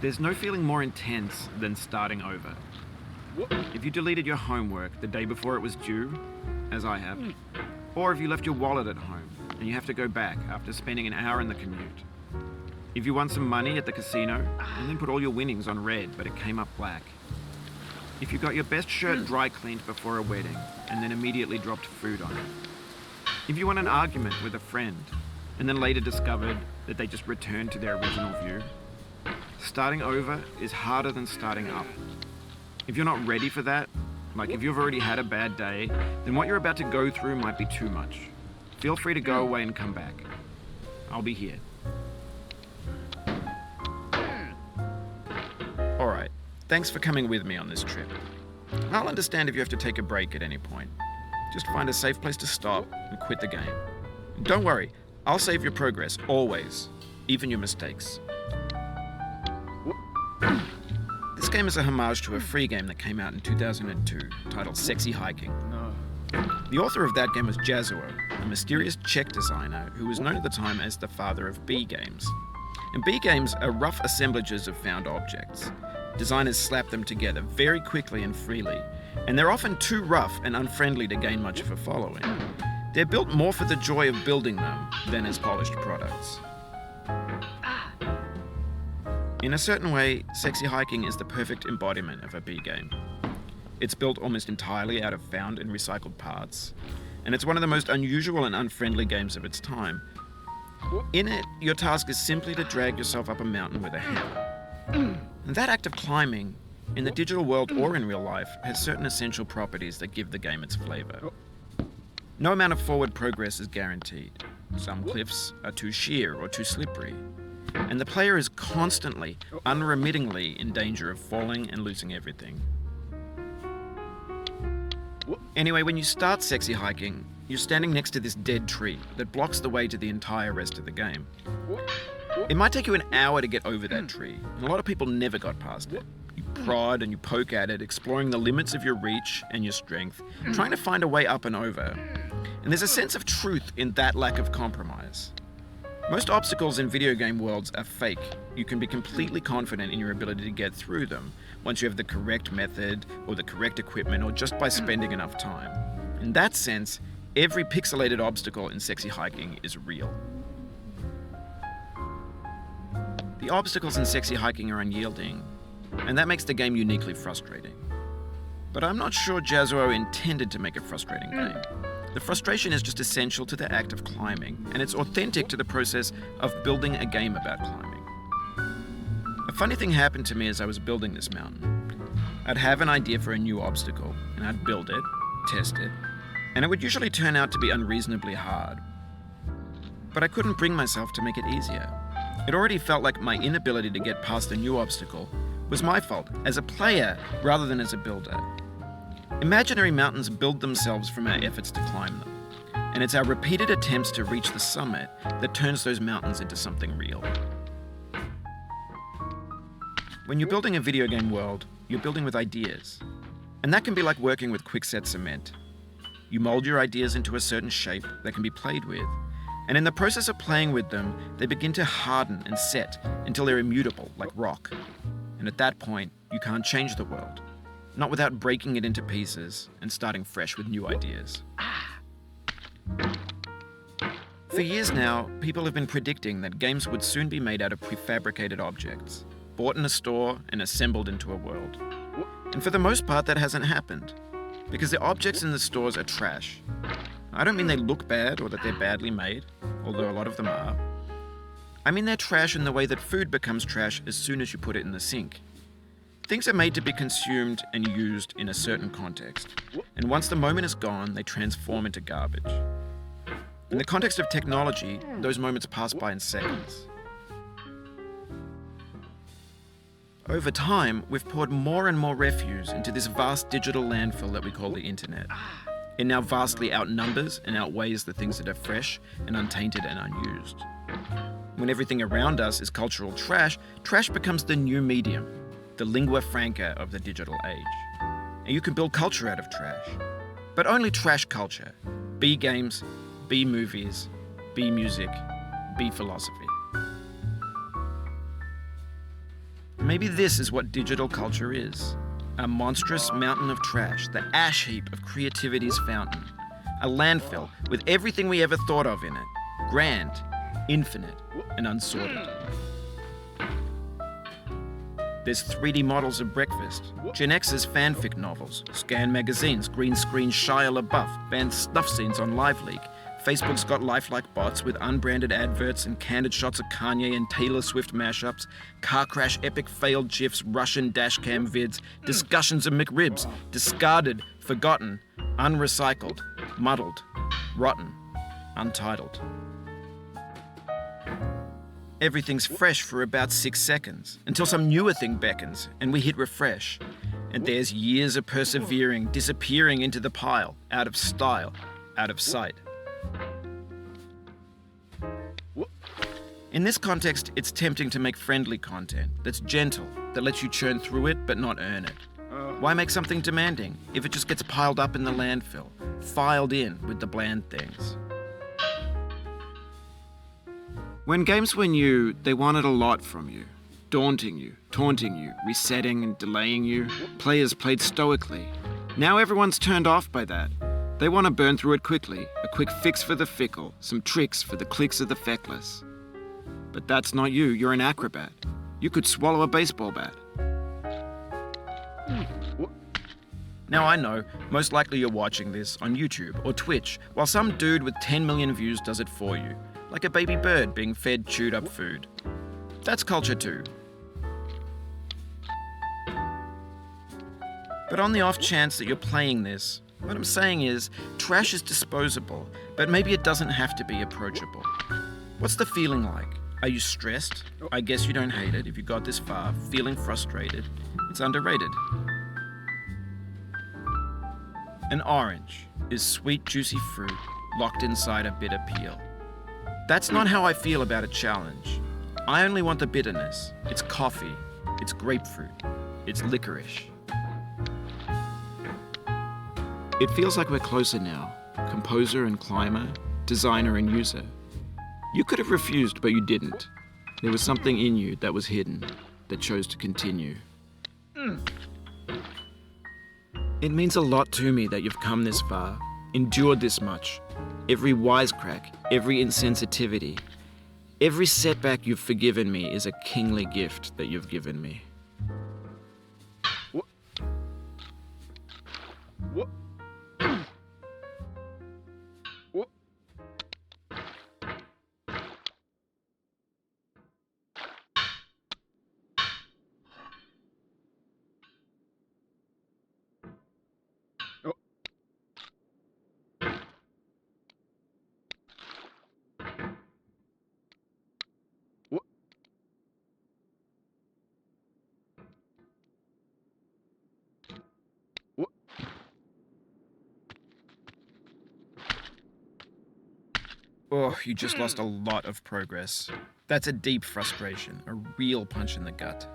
There's no feeling more intense than starting over. If you deleted your homework the day before it was due, as I have, or if you left your wallet at home and you have to go back after spending an hour in the commute. If you won some money at the casino and then put all your winnings on red but it came up black. If you got your best shirt dry cleaned before a wedding and then immediately dropped food on it. If you won an argument with a friend and then later discovered that they just returned to their original view. Starting over is harder than starting up. If you're not ready for that, like if you've already had a bad day, then what you're about to go through might be too much. Feel free to go away and come back. I'll be here. Alright, thanks for coming with me on this trip. I'll understand if you have to take a break at any point. Just find a safe place to stop and quit the game. And don't worry, I'll save your progress, always, even your mistakes. This game is a homage to a free game that came out in 2002, titled Sexy Hiking. The author of that game was Jazuo, a mysterious Czech designer who was known at the time as the father of B games. And B games are rough assemblages of found objects. Designers slap them together very quickly and freely, and they're often too rough and unfriendly to gain much of a following. They're built more for the joy of building them than as polished products. In a certain way, Sexy Hiking is the perfect embodiment of a B game. It's built almost entirely out of found and recycled parts, and it's one of the most unusual and unfriendly games of its time. In it, your task is simply to drag yourself up a mountain with a hammer. And that act of climbing, in the digital world or in real life, has certain essential properties that give the game its flavor. No amount of forward progress is guaranteed. Some cliffs are too sheer or too slippery, and the player is constantly, unremittingly in danger of falling and losing everything. Anyway, when you start Sexy Hiking, you're standing next to this dead tree that blocks the way to the entire rest of the game. It might take you an hour to get over that tree, and a lot of people never got past it. You prod and you poke at it, exploring the limits of your reach and your strength, trying to find a way up and over. And there's a sense of truth in that lack of compromise. Most obstacles in video game worlds are fake. You can be completely confident in your ability to get through them once you have the correct method or the correct equipment or just by spending enough time. In that sense, every pixelated obstacle in Sexy Hiking is real. The obstacles in Sexy Hiking are unyielding, and that makes the game uniquely frustrating. But I'm not sure Jazuo intended to make a frustrating game. The frustration is just essential to the act of climbing, and it's authentic to the process of building a game about climbing. A funny thing happened to me as I was building this mountain. I'd have an idea for a new obstacle, and I'd build it, test it, and it would usually turn out to be unreasonably hard. But I couldn't bring myself to make it easier. It already felt like my inability to get past a new obstacle was my fault, as a player rather than as a builder. Imaginary mountains build themselves from our efforts to climb them, and it's our repeated attempts to reach the summit that turns those mountains into something real. When you're building a video game world, you're building with ideas, and that can be like working with quickset cement. You mold your ideas into a certain shape that can be played with, and in the process of playing with them, they begin to harden and set until they're immutable, like rock. And at that point, you can't change the world. Not without breaking it into pieces and starting fresh with new ideas. For years now, people have been predicting that games would soon be made out of prefabricated objects, bought in a store and assembled into a world. And for the most part, that hasn't happened, because the objects in the stores are trash. I don't mean they look bad or that they're badly made, although a lot of them are. I mean they're trash in the way that food becomes trash as soon as you put it in the sink. Things are made to be consumed and used in a certain context, and once the moment is gone, they transform into garbage. In the context of technology, those moments pass by in seconds. Over time, we've poured more and more refuse into this vast digital landfill that we call the internet. It now vastly outnumbers and outweighs the things that are fresh and untainted and unused. When everything around us is cultural trash, trash becomes the new medium, the lingua franca of the digital age. And you can build culture out of trash. But only trash culture. B games, B movies, B music, B philosophy. Maybe this is what digital culture is. A monstrous mountain of trash, the ash heap of creativity's fountain. A landfill with everything we ever thought of in it. Grand, infinite, and unsorted. There's 3D models of breakfast, Gen X's fanfic novels, scan magazines, green screen Shia LaBeouf, banned snuff scenes on LiveLeak. Facebook's got lifelike bots with unbranded adverts and candid shots of Kanye and Taylor Swift mashups, car crash epic failed GIFs, Russian dashcam vids, discussions of McRibs, discarded, forgotten, unrecycled, muddled, rotten, untitled. Everything's fresh for about 6 seconds, until some newer thing beckons, and we hit refresh. And there's years of persevering, disappearing into the pile, out of style, out of sight. In this context, it's tempting to make friendly content that's gentle, that lets you churn through it but not earn it. Why make something demanding if it just gets piled up in the landfill, filed in with the bland things? When games were new, they wanted a lot from you. Daunting you, taunting you, resetting and delaying you. Players played stoically. Now everyone's turned off by that. They want to burn through it quickly, a quick fix for the fickle, some tricks for the clicks of the feckless. But that's not you, you're an acrobat. You could swallow a baseball bat. Now I know, most likely you're watching this on YouTube or Twitch, while some dude with 10 million views does it for you. Like a baby bird being fed chewed up food. That's culture too. But on the off chance that you're playing this, what I'm saying is, trash is disposable, but maybe it doesn't have to be approachable. What's the feeling like? Are you stressed? I guess you don't hate it if you got this far. Feeling frustrated? It's underrated. An orange is sweet, juicy fruit locked inside a bitter peel. That's not how I feel about a challenge. I only want the bitterness. It's coffee. It's grapefruit. It's licorice. It feels like we're closer now. Composer and climber, designer and user. You could have refused, but you didn't. There was something in you that was hidden, that chose to continue. It means a lot to me that you've come this far, endured this much. Every wisecrack, every insensitivity, every setback you've forgiven me is a kingly gift that you've given me. Oh, you just lost a lot of progress. That's a deep frustration, a real punch in the gut.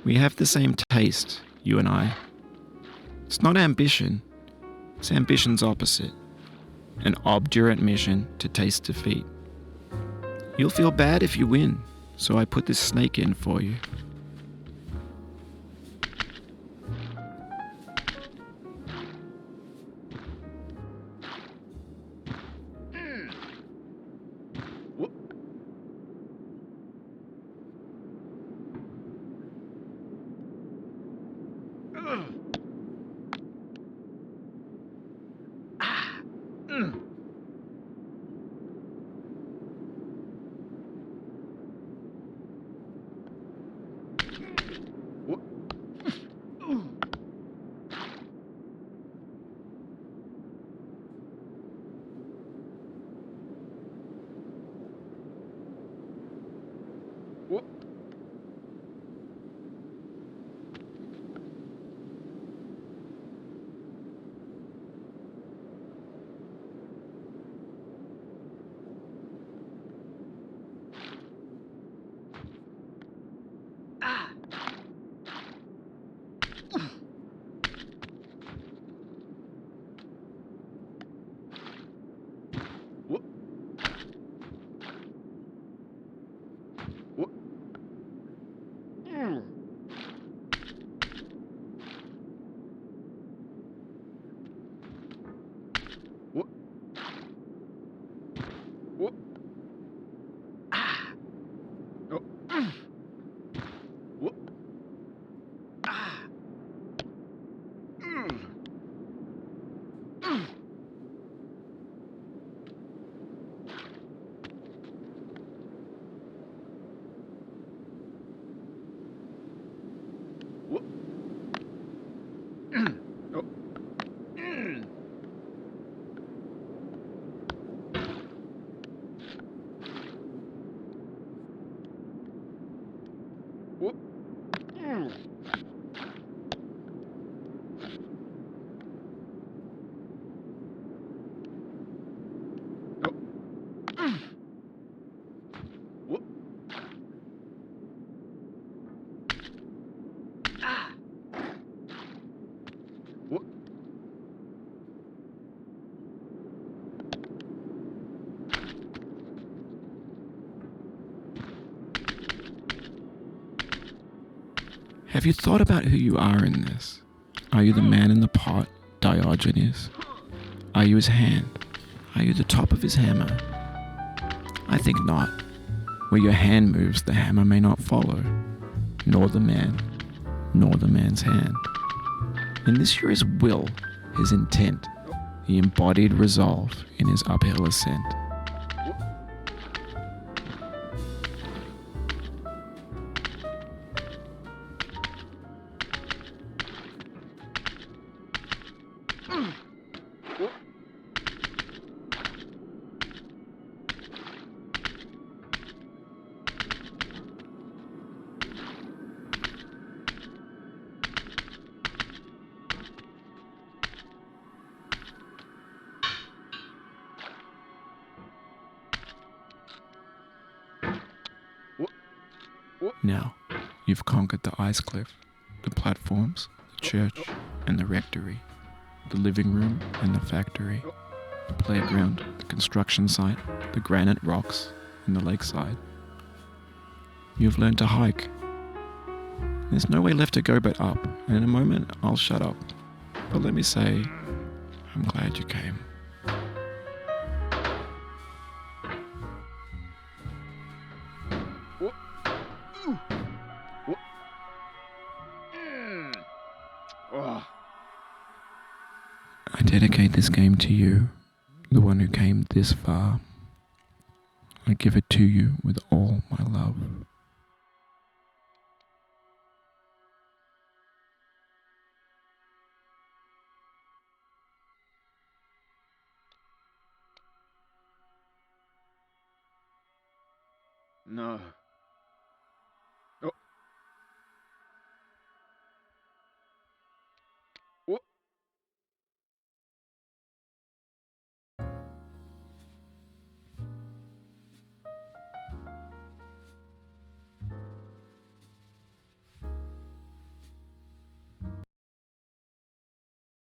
We have the same taste, you and I. It's not ambition. It's ambition's opposite. An obdurate mission to taste defeat. You'll feel bad if you win, so I put this snake in for you. Have you thought about who you are in this? Are you the man in the pot, Diogenes? Are you his hand? Are you the top of his hammer? I think not. Where your hand moves, the hammer may not follow, nor the man, nor the man's hand. And this here is will, his intent, the embodied resolve in his uphill ascent. Now, you've conquered the ice cliff, the platforms, the church, and the rectory, the living room and the factory, the playground, the construction site, the granite rocks, and the lakeside. You've learned to hike. There's no way left to go but up, and in a moment I'll shut up. But let me say, I'm glad you came. I dedicate this game to you, the one who came this far. I give it to you with all my love. No.